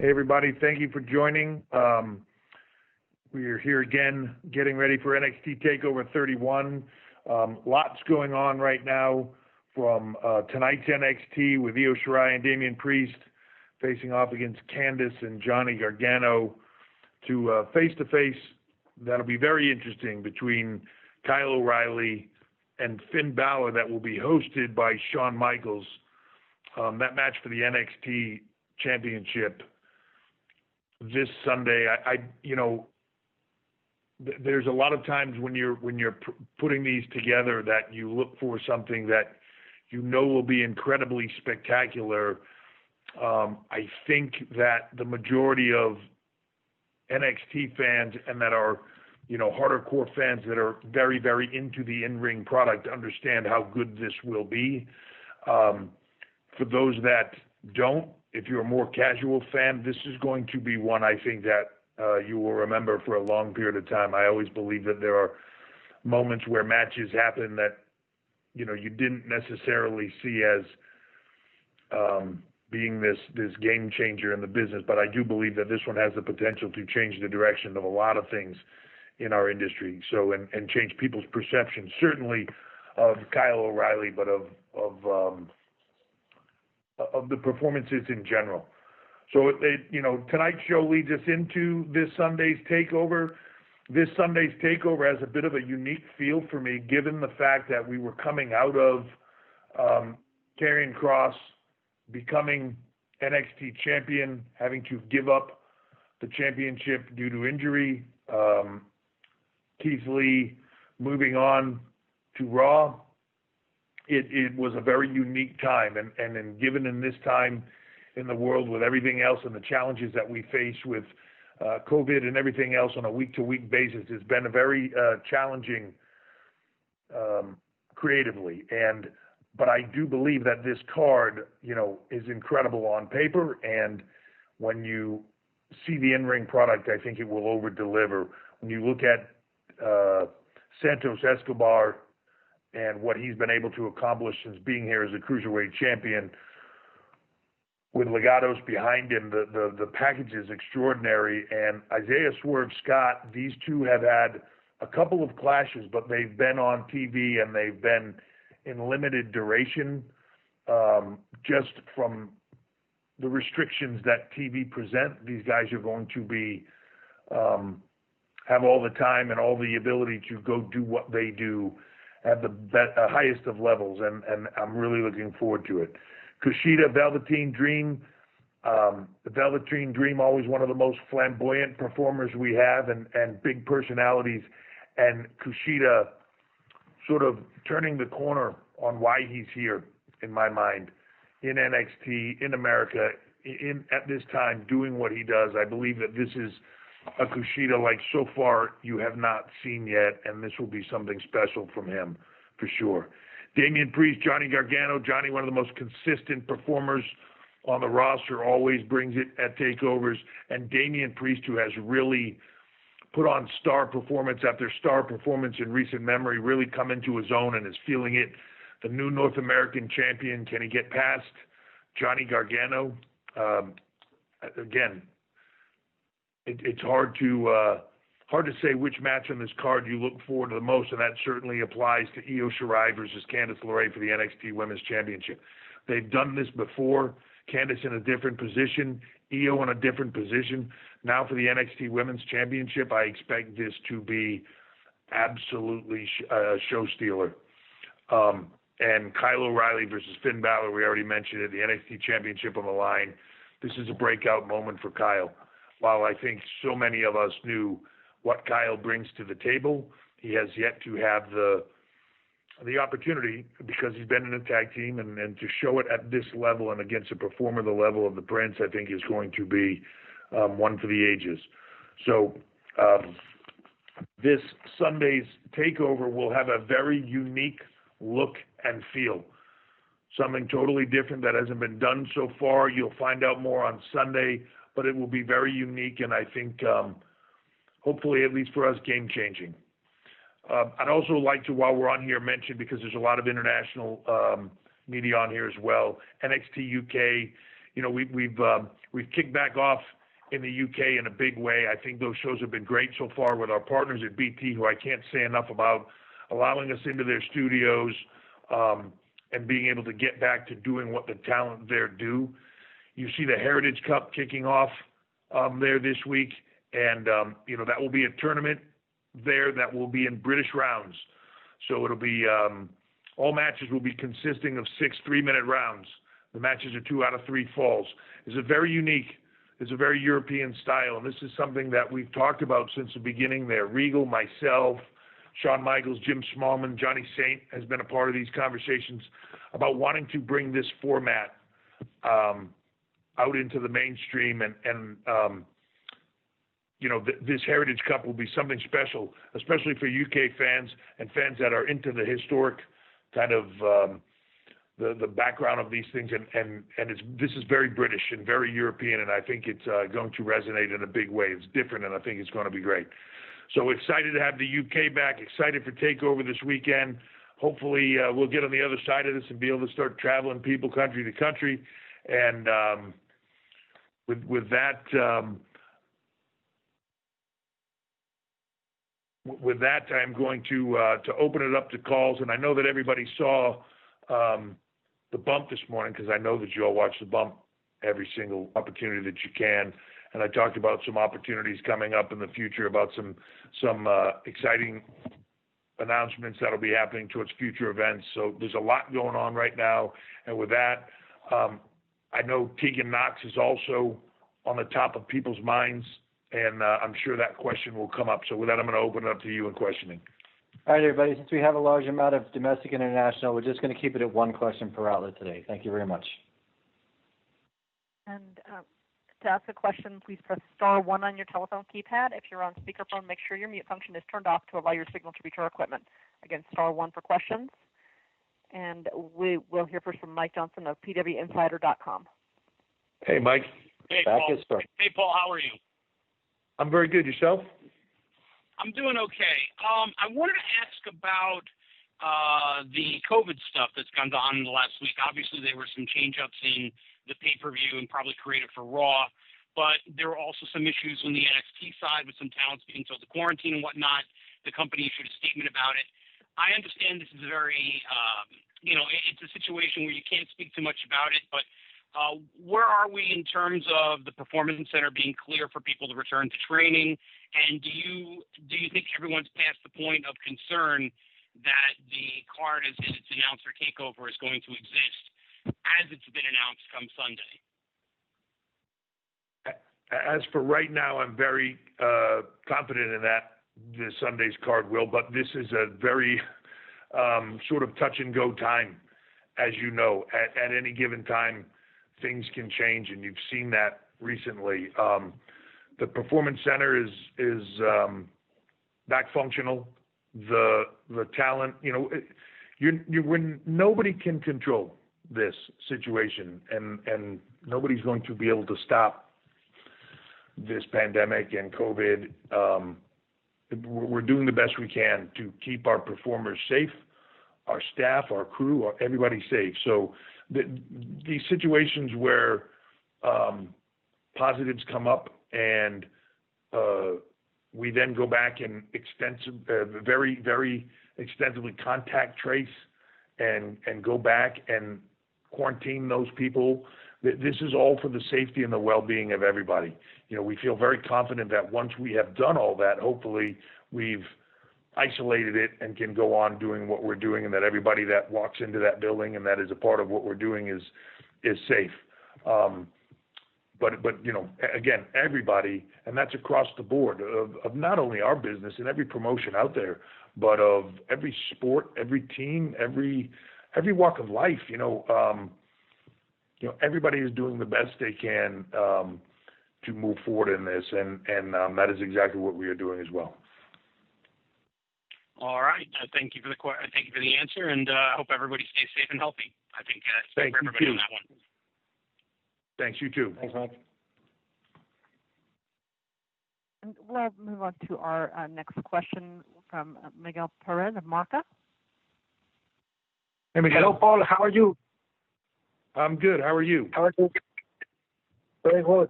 Hey, everybody. Thank you for joining. We are here again getting ready for NXT TakeOver 31. Lots going on right now from tonight's NXT with Io Shirai and Damian Priest facing off against Candice and Johnny Gargano to face-to-face. That'll be very interesting between Kyle O'Reilly and Finn Balor that will be hosted by Shawn Michaels. That match for the NXT Championship this Sunday. There's a lot of times when you're putting these together that you look for something that you know will be incredibly spectacular. I think that the majority of NXT fans and that are, hardcore fans that are very, very into the in-ring product understand how good this will be. For those that don't, if you're a more casual fan, this is going to be one I think that you will remember for a long period of time. I always believe that there are moments where matches happen that, you didn't necessarily see as being this game changer in the business, but I do believe that this one has the potential to change the direction of a lot of things in our industry. So, and change people's perception, certainly of Kyle O'Reilly, but of the performances in general. So, tonight's show leads us into this Sunday's TakeOver. This Sunday's TakeOver has a bit of a unique feel for me, given the fact that we were coming out of Karrion Kross becoming NXT champion, having to give up the championship due to injury, Keith Lee moving on to Raw. It was a very unique time, and given in this time in the world with everything else and the challenges that we face with COVID and everything else on a week-to-week basis, it's been a very challenging creatively. But I do believe that this card, is incredible on paper, and when you see the in-ring product, I think it will over-deliver. When you look at Santos Escobar and what he's been able to accomplish since being here as a Cruiserweight champion, with Legados behind him, the package is extraordinary. And Isaiah Swerve Scott, these two have had a couple of clashes, but they've been on TV and they've been in limited duration, just from the restrictions that TV present. These guys are going to be have all the time and all the ability to go do what they do at the highest of levels, and I'm really looking forward to it. Kushida, Velveteen Dream. The Velveteen Dream, always one of the most flamboyant performers we have, and big personalities, and Kushida sort of turning the corner on why he's here, in my mind, in NXT, in America, at this time, doing what he does. I believe that this is a Kushida like so far you have not seen yet, and this will be something special from him for sure. Damian Priest, Johnny Gargano. Johnny, one of the most consistent performers on the roster, always brings it at takeovers. And Damian Priest, who has really put on star performance after star performance in recent memory, really come into his own and is feeling it. The new North American champion. Can he get past Johnny Gargano? Again, it's hard to say which match on this card you look forward to the most, and that certainly applies to Io Shirai versus Candice LeRae for the NXT Women's Championship. They've done this before. Candice in a different position, Io in a different position. Now for the NXT Women's Championship, I expect this to be absolutely a show stealer. And Kyle O'Reilly versus Finn Balor, we already mentioned it, the NXT Championship on the line. This is a breakout moment for Kyle. While I think so many of us knew what Kyle brings to the table, he has yet to have the opportunity, because he's been in a tag team, and to show it at this level and against a performer the level of the Prince, I think is going to be one for the ages. So this Sunday's TakeOver will have a very unique look and feel. Something totally different that hasn't been done so far. You'll find out more on Sunday, but it will be very unique, and I think, hopefully, at least for us, game-changing. I'd also like to, while we're on here, mention, because there's a lot of international media on here as well, NXT UK we've kicked back off in the UK in a big way. I think those shows have been great so far with our partners at BT, who I can't say enough about, allowing us into their studios and being able to get back to doing what the talent there do. You see the Heritage Cup kicking off there this week, and that will be a tournament there that will be in British rounds. So it'll be all matches will be consisting of 6 3-minute rounds. The matches are 2 out of 3 falls. It's a very unique, it's a very European style, and this is something that we've talked about since the beginning there. Regal, myself, Shawn Michaels, Jim Smallman, Johnny Saint has been a part of these conversations about wanting to bring this format out into the mainstream, and this Heritage Cup will be something special, especially for UK fans and fans that are into the historic kind of the background of these things, and this is very British and very European, and I think it's going to resonate in a big way. It's different, and I think it's going to be great. So excited to have the UK back, excited for TakeOver this weekend. Hopefully we'll get on the other side of this and be able to start traveling people country to country. And with that, I'm going to open it up to calls. And I know that everybody saw the bump this morning, because I know that you all watch the bump every single opportunity that you can. And I talked about some opportunities coming up in the future, about some exciting announcements that'll be happening towards future events. So there's a lot going on right now. And with that, I know Tegan Knox is also on the top of people's minds, and I'm sure that question will come up. So with that, I'm going to open it up to you in questioning. All right, everybody. Since we have a large amount of domestic and international, we're just going to keep it at 1 question per outlet today. Thank you very much. And to ask a question, please press star 1 on your telephone keypad. If you're on speakerphone, make sure your mute function is turned off to allow your signal to reach our equipment. Again, star 1 for questions. And we will hear first from Mike Johnson of PWInsider.com. Hey, Mike. Hey, Paul. Hey, Paul. How are you? I'm very good. Yourself? I'm doing okay. I wanted to ask about the COVID stuff that's gone on in the last week. Obviously, there were some change-ups in the pay-per-view and probably created for Raw, but there were also some issues on the NXT side with some talents being told to quarantine and whatnot. The company issued a statement about it. I understand this is a very, it's a situation where you can't speak too much about it, but where are we in terms of the Performance Center being clear for people to return to training? And do you think everyone's past the point of concern that the card as it's announced for TakeOver is going to exist as it's been announced come Sunday? As for right now, I'm very confident in that the Sunday's card will, but this is a very sort of touch and go time, as you know. At any given time, things can change, and you've seen that recently. The Performance Center is back functional. The talent, when nobody can control this situation, and nobody's going to be able to stop this pandemic and COVID. We're doing the best we can to keep our performers safe, our staff, our crew, everybody safe. So these situations where positives come up and we then go back and very, very extensively contact trace and go back and quarantine those people. This is all for the safety and the well-being of everybody. We feel very confident that once we have done all that, hopefully we've isolated it and can go on doing what we're doing, and that everybody that walks into that building and that is a part of what we're doing is safe. But again, everybody, and that's across the board of not only our business and every promotion out there, but of every sport, every team, every walk of life. Everybody is doing the best they can to move forward in this, and that is exactly what we are doing as well. All right. Thank you for the answer, and I hope everybody stays safe and healthy. I think it's good for everybody on that one. Thanks. You too. Thanks, Mike. And we'll move on to our next question from Miguel Perez of Marca. Hey, Miguel. Hello, Paul. How are you? I'm good. How are you? How are you? Very good.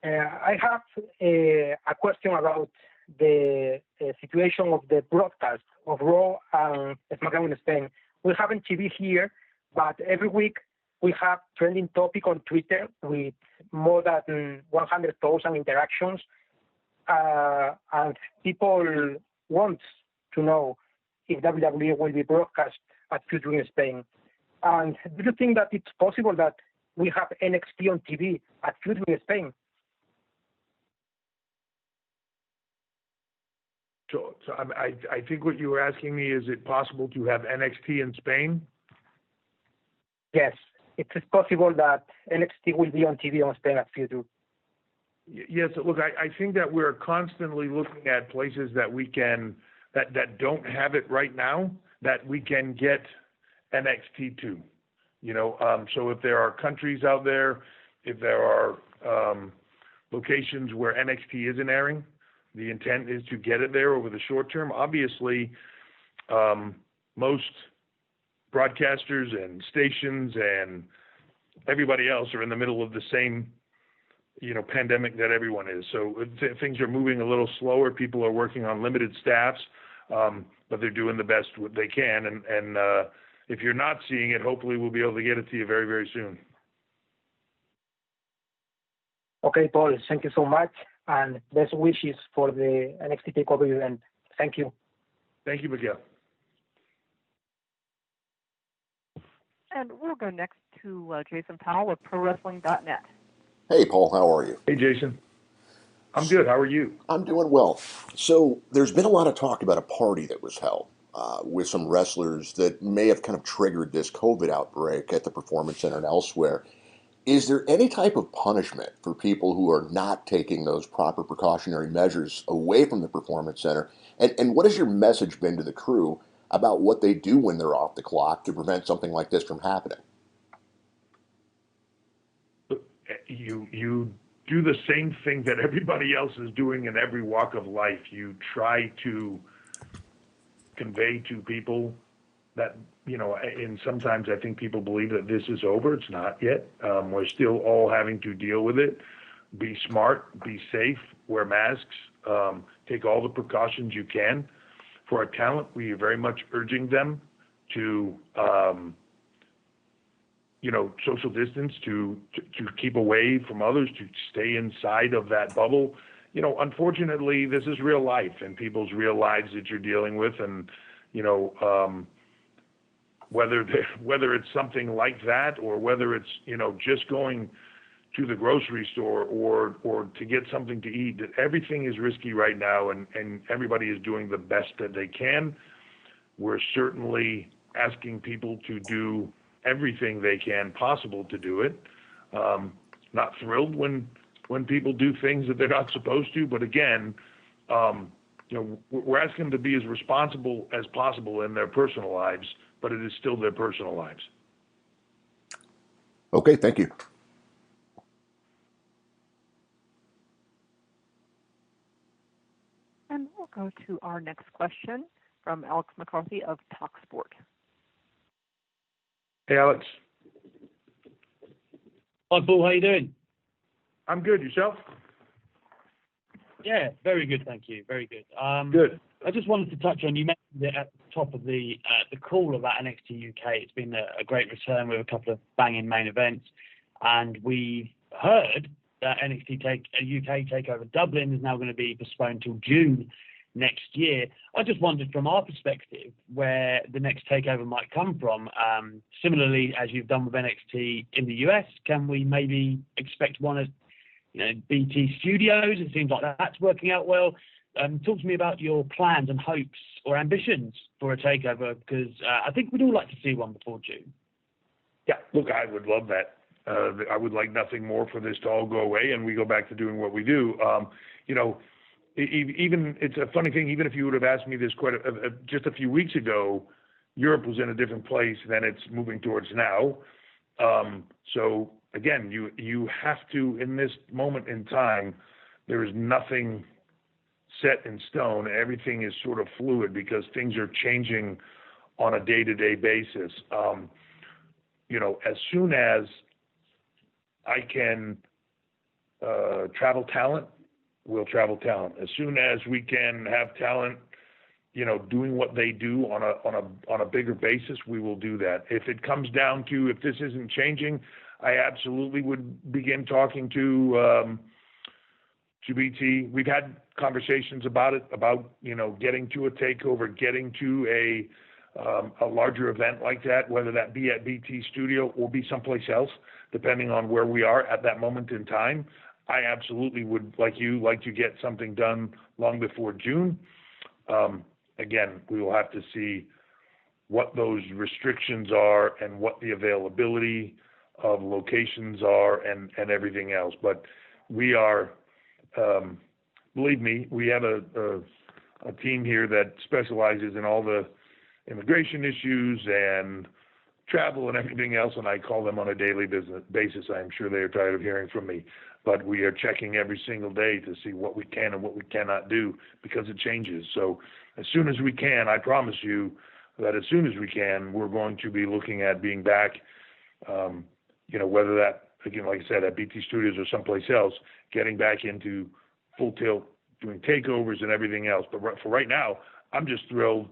I have a question about the situation of the broadcast of Raw and SmackDown in Spain. We have TV here, but every week we have trending topic on Twitter with more than 100,000 interactions, and people want to know if WWE will be broadcast at Future in Spain. And do you think that it's possible that we have NXT on TV at Future in Spain? So I think what you were asking me, is it possible to have NXT in Spain? Yes, it is possible that NXT will be on TV on Spain at Future. Yes, look, I think that we're constantly looking at places that we can, that don't have it right now, that we can get NXT to. So if there are countries out there, if there are locations where NXT isn't airing, the intent is to get it there over the short term. Obviously, most broadcasters and stations and everybody else are in the middle of the same, pandemic that everyone is. So things are moving a little slower. People are working on limited staffs, but they're doing the best they can. And if you're not seeing it, hopefully we'll be able to get it to you very, very soon. Okay, Paul, thank you so much. And best wishes for the NXT TakeOver event. Thank you. Thank you, Miguel. And we'll go next to Jason Powell of ProWrestling.net. Hey, Paul, how are you? Hey, Jason. I'm good. How are you? I'm doing well. So there's been a lot of talk about a party that was held with some wrestlers that may have kind of triggered this COVID outbreak at the Performance Center and elsewhere. Is there any type of punishment for people who are not taking those proper precautionary measures away from the Performance Center? And what has your message been to the crew about what they do when they're off the clock to prevent something like this from happening? You do the same thing that everybody else is doing in every walk of life. You try to convey to people that, and sometimes I think people believe that this is over. It's not yet. We're still all having to deal with it. Be smart, be safe, wear masks, take all the precautions you can. For our talent, we are very much urging them to, social distance, to keep away from others, to stay inside of that bubble. Unfortunately, this is real life and people's real lives that you're dealing with. And, whether it's something like that, or whether it's, just going to the grocery store or to get something to eat, everything is risky right now, and everybody is doing the best that they can. We're certainly asking people to do everything they can possible to do it. Not thrilled when people do things that they're not supposed to, but again, we're asking them to be as responsible as possible in their personal lives, but it is still their personal lives. Okay, thank you. And we'll go to our next question from Alex McCarthy of TalkSport. Hey, Alex. Hi, Paul. How you doing? I'm good. Yourself? Yeah, very good, thank you. Very good. Good. I just wanted to touch on, you mentioned it at the top of the call about NXT UK. It's been a great return with a couple of banging main events, and we heard that NXT UK TakeOver Dublin is now going to be postponed till June next year. I just wondered, from our perspective, where the next takeover might come from. Similarly, as you've done with NXT in the US, can we maybe expect one at BT Studios? It seems like that's working out well. Talk to me about your plans and hopes or ambitions for a takeover, because I think we'd all like to see one before June. Yeah, look, I would love that. I would like nothing more for this to all go away and we go back to doing what we do. Even it's a funny thing. Even if you would have asked me this just a few weeks ago, Europe was in a different place than it's moving towards now. So again, you have to, in this moment in time, there is nothing set in stone. Everything is sort of fluid because things are changing on a day-to-day basis. As soon as I can travel talent, we'll travel talent. As soon as we can have talent, doing what they do on a bigger basis, we will do that. If it comes down to, if this isn't changing, I absolutely would begin talking to BT. We've had conversations about it, getting to a takeover, getting to a larger event like that, whether that be at BT Studio or be someplace else, depending on where we are at that moment in time. I absolutely would, like to get something done long before June. Again, we will have to see what those restrictions are and what the availability of locations are and everything else. But we are, believe me, we have a team here that specializes in all the immigration issues and travel and everything else, and I call them on a daily basis. I'm sure they are tired of hearing from me, but we are checking every single day to see what we can and what we cannot do, because it changes. So as soon as we can, I promise you that as soon as we can, we're going to be looking at being back, whether that, again, like I said, at BT Studios or someplace else, getting back into full tilt, doing takeovers and everything else. But for right now, I'm just thrilled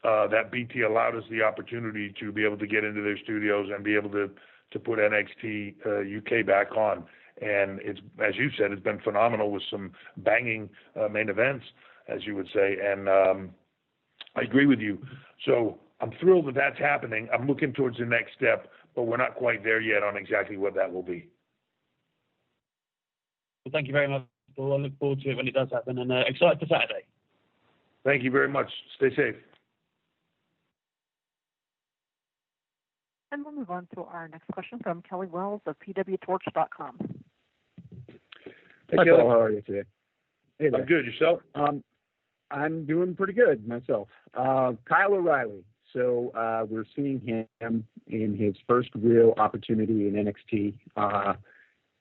that BT allowed us the opportunity to be able to get into their studios and be able to put NXT UK back on. And it's, as you said, it's been phenomenal with some banging main events, as you would say. And I agree with you. So I'm thrilled that that's happening. I'm looking towards the next step, but we're not quite there yet on exactly what that will be. Well, thank you very much, Paul. I look forward to it when it does happen, and excited for Saturday. Thank you very much. Stay safe. And we'll move on to our next question from Kelly Wells of pwtorch.com. Hey, Kelly. Paul, how are you today? Hey, I'm good. Yourself? I'm doing pretty good myself. Kyle O'Reilly. So we're seeing him in his first real opportunity in NXT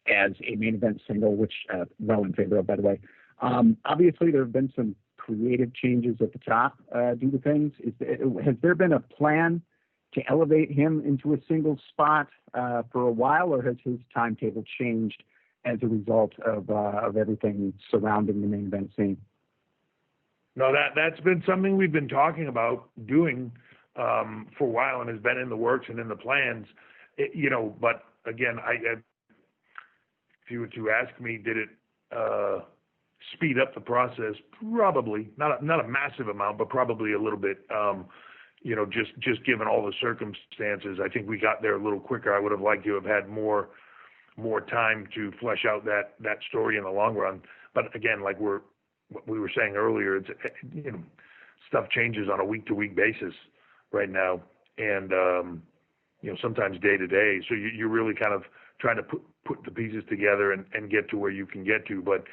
as a main event single, which well in favor of, by the way. Obviously, there have been some creative changes at the top due to things. Has there been a plan to elevate him into a single spot for a while, or has his timetable changed as a result of everything surrounding the main event scene? No, that's been something we've been talking about doing for a while, and has been in the works and in the plans. But again, if you were to ask me, did it speed up the process? Probably not a massive amount, but probably a little bit. Just given all the circumstances, I think we got there a little quicker. I would have liked to have had more time to flesh out that story in the long run. But again, like what we were saying earlier, it's stuff changes on a week-to-week basis right now, and sometimes day to day. So you're really kind of trying to put the pieces together and get to where you can get to. But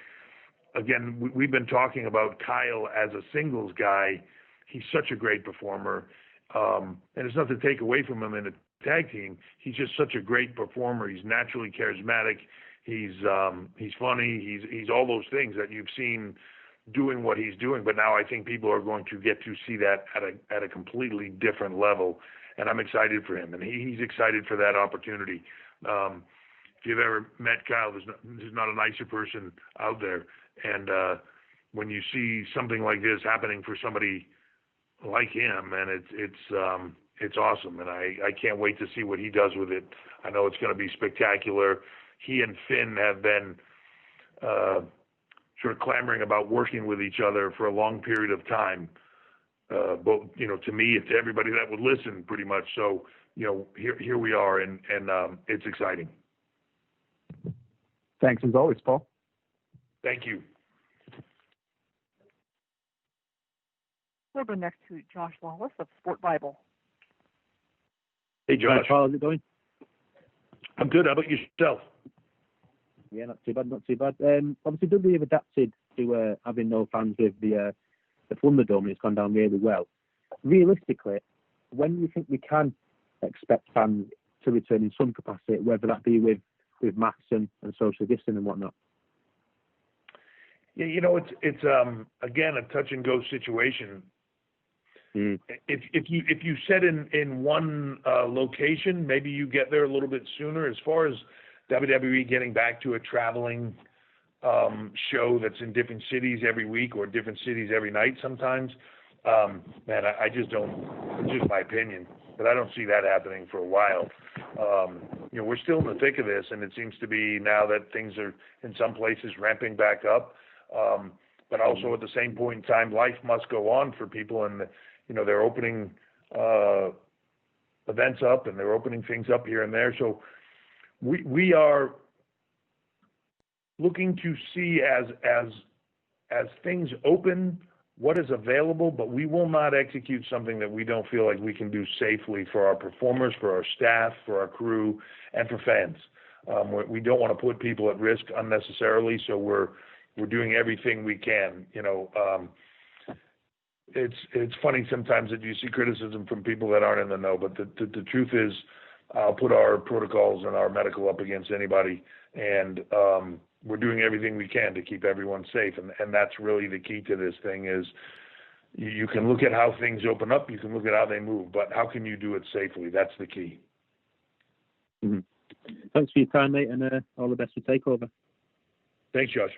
again, we've been talking about Kyle as a singles guy. He's such a great performer, and it's not to take away from him in a tag team. He's just such a great performer. He's naturally charismatic. He's funny. He's all those things that you've seen doing what he's doing. But now I think people are going to get to see that at a completely different level, and I'm excited for him, and he's excited for that opportunity. If you've ever met Kyle, there's not a nicer person out there, and when you see something like this happening for somebody like him, and it's awesome, and I can't wait to see what he does with it. I know it's going to be spectacular. He and Finn have been sort of clamoring about working with each other for a long period of time, both to me and to everybody that would listen, pretty much. So here we are, and it's exciting. Thanks as always, Paul. Thank you. We'll go next to Josh Wallace of Sport Bible. Hey, Josh. Hi, Paul, how's it going? I'm good. How about yourself? Yeah, not too bad, not too bad. Obviously, WWE have adapted to having no fans with the Thunderdome, and it's gone down really well. Realistically, when do you think we can expect fans to return in some capacity, whether that be with masks and social distancing and whatnot? Yeah, it's again a touch and go situation. If you set in one location, maybe you get there a little bit sooner. As far as WWE getting back to a traveling show that's in different cities every week or different cities every night sometimes. Man, I just don't, it's just my opinion, but I don't see that happening for a while. We're still in the thick of this, and it seems to be now that things are in some places ramping back up. But also at the same point in time, life must go on for people, and they're opening events up and they're opening things up here and there. So we are looking to see as things open what is available, but we will not execute something that we don't feel like we can do safely for our performers, for our staff, for our crew, and for fans. We don't want to put people at risk unnecessarily, so we're doing everything we can. It's funny sometimes that you see criticism from people that aren't in the know, but the truth is, I'll put our protocols and our medical up against anybody, and we're doing everything we can to keep everyone safe, and that's really the key to this thing. Is you can look at how things open up, you can look at how they move, but how can you do it safely? That's the key. Mm-hmm. Thanks for your time, mate, and all the best for TakeOver. Thanks, Josh.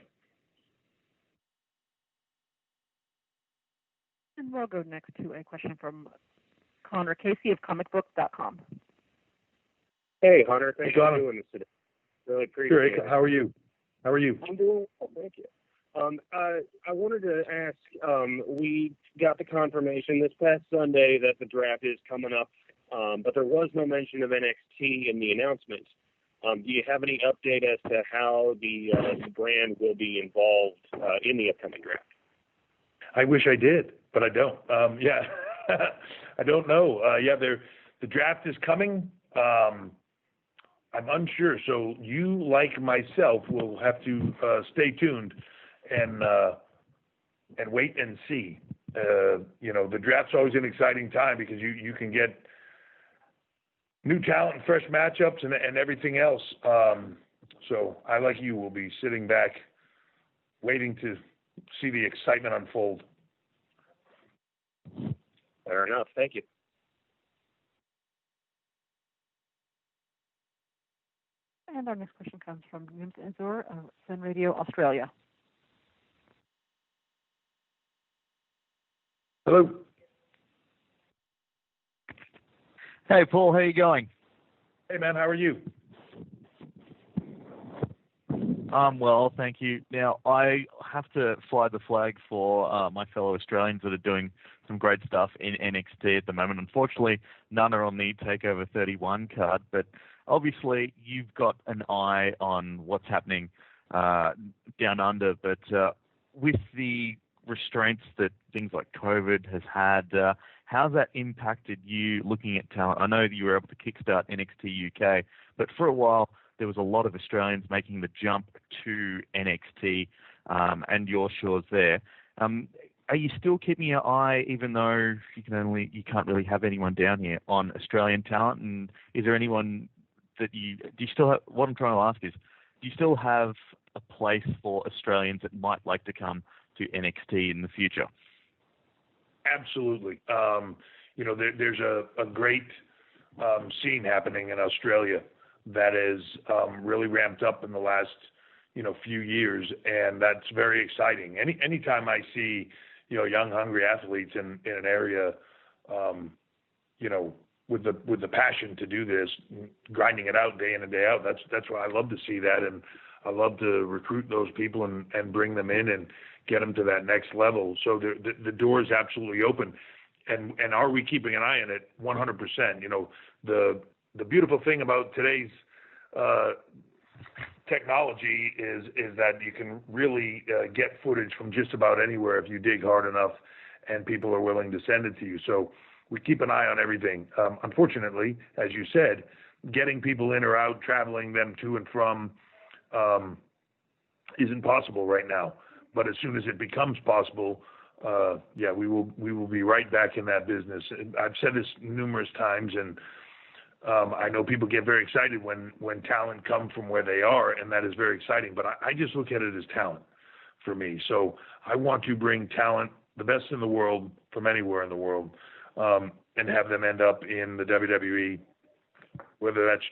And we'll go next to a question from Connor Casey of comicbook.com. Hey, Hunter. Thanks for doing this today. Really appreciate it. How are you? I'm doing well, thank you. I wanted to ask, we got the confirmation this past Sunday that the draft is coming up, but there was no mention of NXT in the announcement. Do you have any update as to how the brand will be involved in the upcoming draft? I wish I did, but I don't. I don't know. The draft is coming. I'm unsure, so you, like myself, will have to stay tuned and wait and see. The draft's always an exciting time because you can get new talent and fresh matchups and everything else. So I, like you, will be sitting back waiting to see the excitement unfold. Fair enough. Thank you. And our next question comes from Nims Azur of Sun Radio Australia. Hello. Hey, Paul, how are you going? Hey, man, how are you? I'm well, thank you. Now, I have to fly the flag for my fellow Australians that are doing some great stuff in NXT at the moment. Unfortunately, none are on the TakeOver 31 card, but obviously you've got an eye on what's happening down under. But with the restraints that things like COVID has had, how's that impacted you looking at talent? I know that you were able to kickstart NXT UK, but for a while there was a lot of Australians making the jump to NXT and your shores there. Are you still keeping your eye, even though you can't really have anyone down here, on Australian talent? And is there anyone that do you still have, what I'm trying to ask is, do you still have a place for Australians that might like to come to NXT in the future? Absolutely. There's a great scene happening in Australia that is really ramped up in the last few years, and that's very exciting. Anytime I see young hungry athletes in an area with the passion to do this, grinding it out day in and day out, that's why I love to see that, and I love to recruit those people and bring them in and get them to that next level. So the door is absolutely open, and are we keeping an eye on it? 100%. The beautiful thing about today's technology is that you can really get footage from just about anywhere if you dig hard enough and people are willing to send it to you. So we keep an eye on everything. Unfortunately, as you said, getting people in or out, traveling them to and from isn't possible right now. But as soon as it becomes possible, we will be right back in that business. I've said this numerous times, and I know people get very excited when talent comes from where they are, and that is very exciting. But I just look at it as talent for me. So I want to bring talent, the best in the world, from anywhere in the world, and have them end up in the WWE, whether that's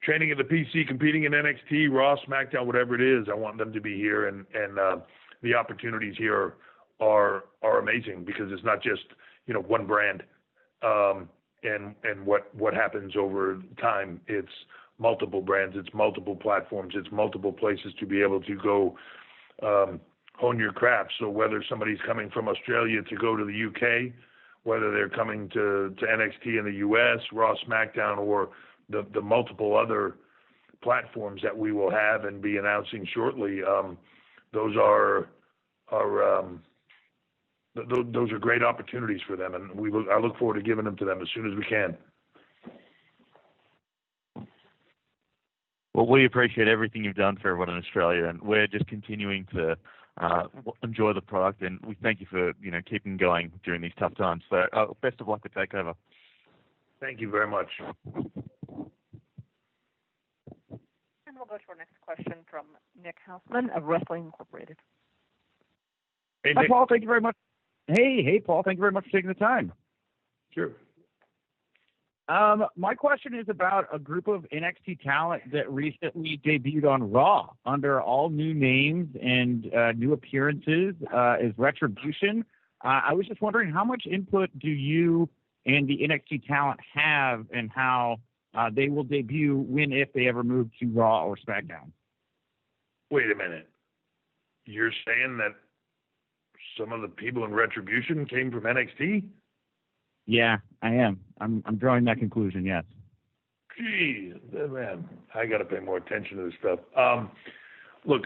training at the PC, competing in NXT, Raw, SmackDown, whatever it is. I want them to be here, and the opportunities here are amazing because it's not just one brand, and what happens over time. It's multiple brands, it's multiple platforms, it's multiple places to be able to go hone your craft. So whether somebody's coming from Australia to go to the UK, whether they're coming to NXT in the US, Raw, SmackDown, or the multiple other platforms that we will have and be announcing shortly, those are great opportunities for them, and I look forward to giving them to them as soon as we can. Well, we appreciate everything you've done for everyone in Australia, and we're just continuing to enjoy the product, and we thank you for keeping going during these tough times. So best of luck with TakeOver. Thank you very much. And we'll go to our next question from Nick Hausman of Wrestling Incorporated. Hey, Hi, Nick. Paul. Thank you very much. Hey, Paul. Thank you very much for taking the time. Sure. My question is about a group of NXT talent that recently debuted on Raw under all new names and new appearances as Retribution. I was just wondering, how much input do you and the NXT talent have in how they will debut when, if they ever move to Raw or SmackDown? Wait a minute. You're saying that some of the people in Retribution came from NXT? Yeah, I am. I'm drawing that conclusion, yes. Geez, man, I got to pay more attention to this stuff. Look,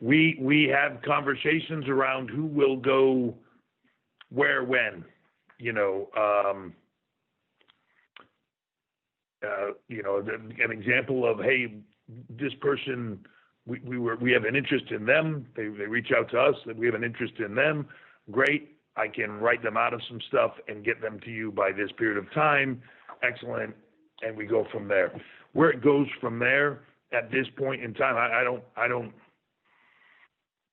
we have conversations around who will go where, when. An example of, hey, this person, we have an interest in them. They reach out to us that we have an interest in them. Great. I can write them out of some stuff and get them to you by this period of time. Excellent. And we go from there. Where it goes from there at this point in time, I don't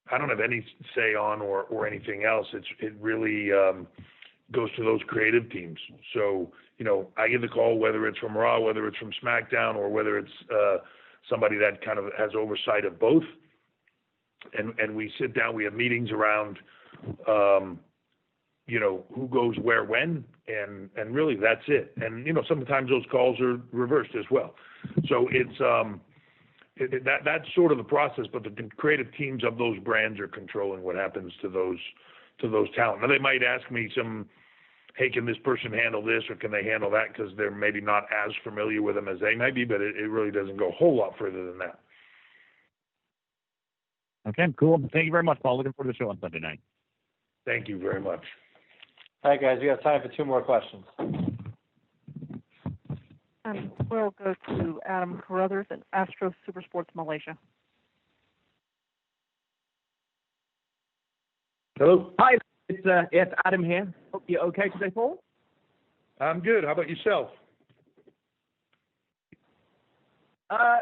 have any say on or anything else. It really goes to those creative teams. So, I get the call, whether it's from Raw, whether it's from SmackDown, or whether it's somebody that kind of has oversight of both. And we sit down, we have meetings around, who goes where, when, and really that's it. And, sometimes those calls are reversed as well. So it's, that's sort of the process, but the creative teams of those brands are controlling what happens to those talent. Now they might ask me hey, can this person handle this, or can they handle that, because they're maybe not as familiar with them as they might be, but it really doesn't go a whole lot further than that. Okay, cool. Thank you very much, Paul. Looking forward to the show on Sunday night. Thank you very much. All right, guys, we have time for two more questions. We'll go to Adam Carruthers at Astro Supersports Malaysia. Hello. Hi, it's Adam here. Hope you're okay today, Paul. I'm good. How about yourself?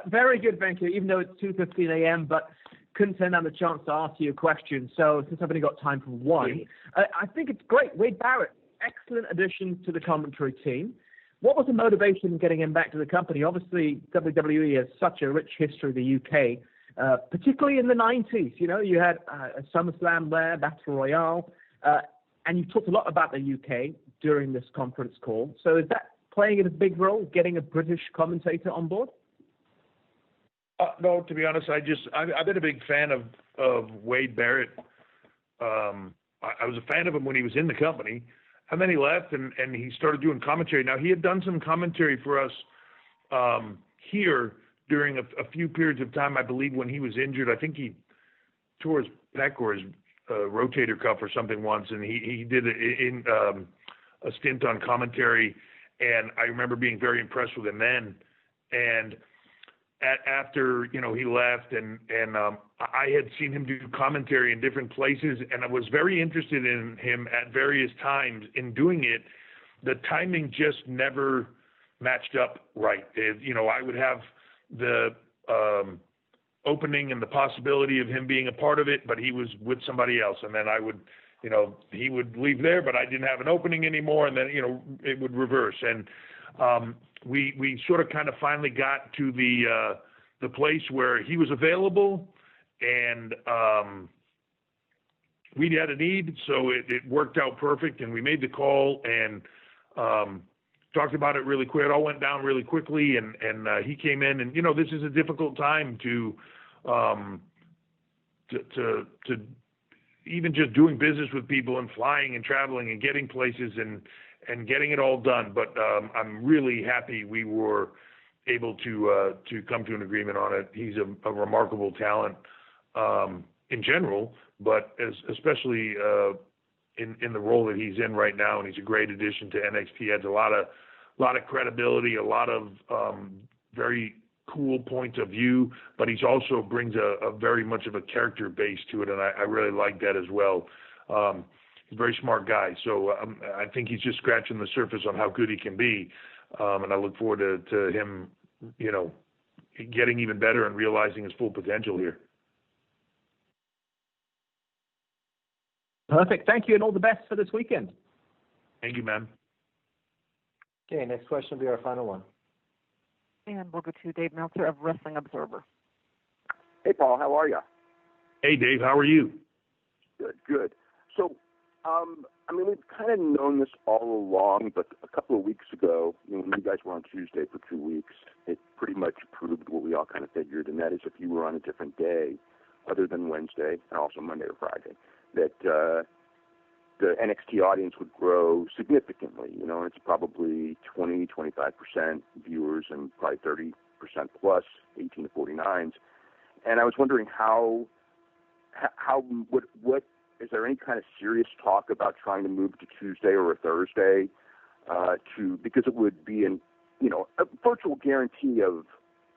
Very good, thank you. Even though it's 2:15 a.m., but couldn't turn down the chance to ask you a question. So since I've only got time for one, I think it's great. Wade Barrett, excellent addition to the commentary team. What was the motivation in getting him back to the company? Obviously, WWE has such a rich history in the UK, particularly in the 90s. You had a SummerSlam there, Battle Royale, and you talked a lot about the UK during this conference call. So is that playing a big role, getting a British commentator on board? No, to be honest, I've been a big fan of Wade Barrett. I was a fan of him when he was in the company, and then he left and he started doing commentary. Now, he had done some commentary for us here during a few periods of time, I believe, when he was injured. I think he tore his pec or his rotator cuff or something once, and he did a stint on commentary, and I remember being very impressed with him then. And after he left, and I had seen him do commentary in different places, and I was very interested in him at various times in doing it. The timing just never matched up right. I would have the opening and the possibility of him being a part of it, but he was with somebody else, and then I would, he would leave there, but I didn't have an opening anymore, and then it would reverse. And we sort of kind of finally got to the place where he was available, and we had a need, so it worked out perfect, and we made the call and talked about it really quick. It all went down really quickly, and he came in, and this is a difficult time to even just doing business with people and flying and traveling and getting places and getting it all done. But I'm really happy we were able to come to an agreement on it. He's a remarkable talent in general, but especially in the role that he's in right now, and he's a great addition to NXT. He adds a lot of credibility, a lot of very cool points of view, but he's also brings a very much of a character base to it, and I really like that as well. He's a very smart guy, so I think he's just scratching the surface on how good he can be, and I look forward to him, getting even better and realizing his full potential here. Perfect. Thank you, and all the best for this weekend. Thank you, man. Okay, next question will be our final one. And we'll go to Dave Meltzer of Wrestling Observer. Hey, Paul, how are you? Hey, Dave, how are you? Good. So, we've kind of known this all along, but a couple of weeks ago, when you guys were on Tuesday for 2 weeks, it pretty much proved what we all kind of figured, and that is if you were on a different day other than Wednesday and also Monday or Friday, that the NXT audience would grow significantly. It's probably 20-25% viewers and probably 30% plus 18 to 49s. And I was wondering what is there any kind of serious talk about trying to move to Tuesday or a Thursday because it would be a virtual guarantee of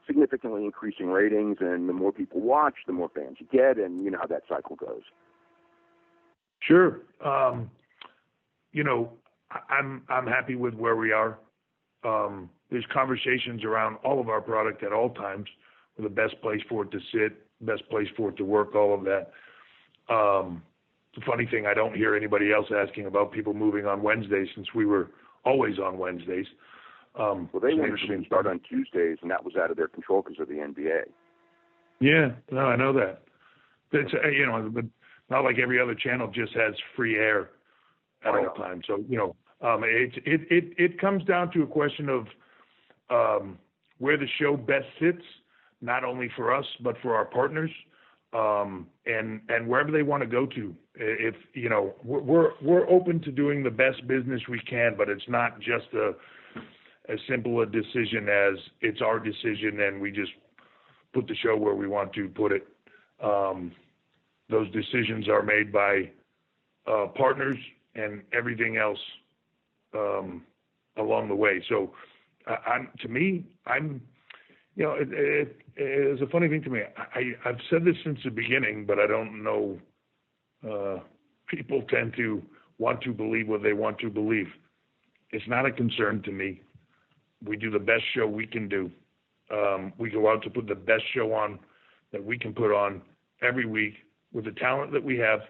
significantly increasing ratings, and the more people watch, the more fans you get, and you know how that cycle goes. Sure. I'm happy with where we are. There's conversations around all of our product at all times for the best place for it to sit, best place for it to work, all of that. The funny thing, I don't hear anybody else asking about people moving on Wednesdays, since we were always on Wednesdays. Well, they wanted to start on Tuesdays, and that was out of their control because of the NBA. Yeah, no, I know that. It's but not like every other channel just has free air at all times. So it comes down to a question of where the show best sits, not only for us but for our partners, and wherever they want to go to. If we're open to doing the best business we can, but it's not just as simple a decision as it's our decision and we just put the show where we want to put it. Those decisions are made by partners and everything else along the way. So, it's a funny thing to me. I've said this since the beginning, but I don't know. People tend to want to believe what they want to believe. It's not a concern to me. We do the best show we can do. We go out to put the best show on that we can put on every week with the talent that we have,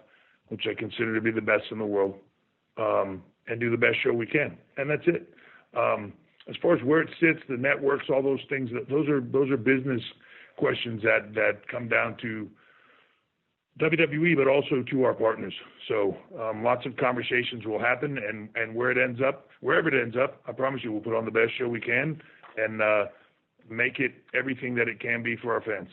which I consider to be the best in the world, and do the best show we can. And that's it. As far as where it sits, the networks, all those things, those are business questions that come down to WWE, but also to our partners. So lots of conversations will happen, and wherever it ends up, I promise you we'll put on the best show we can and make it everything that it can be for our fans.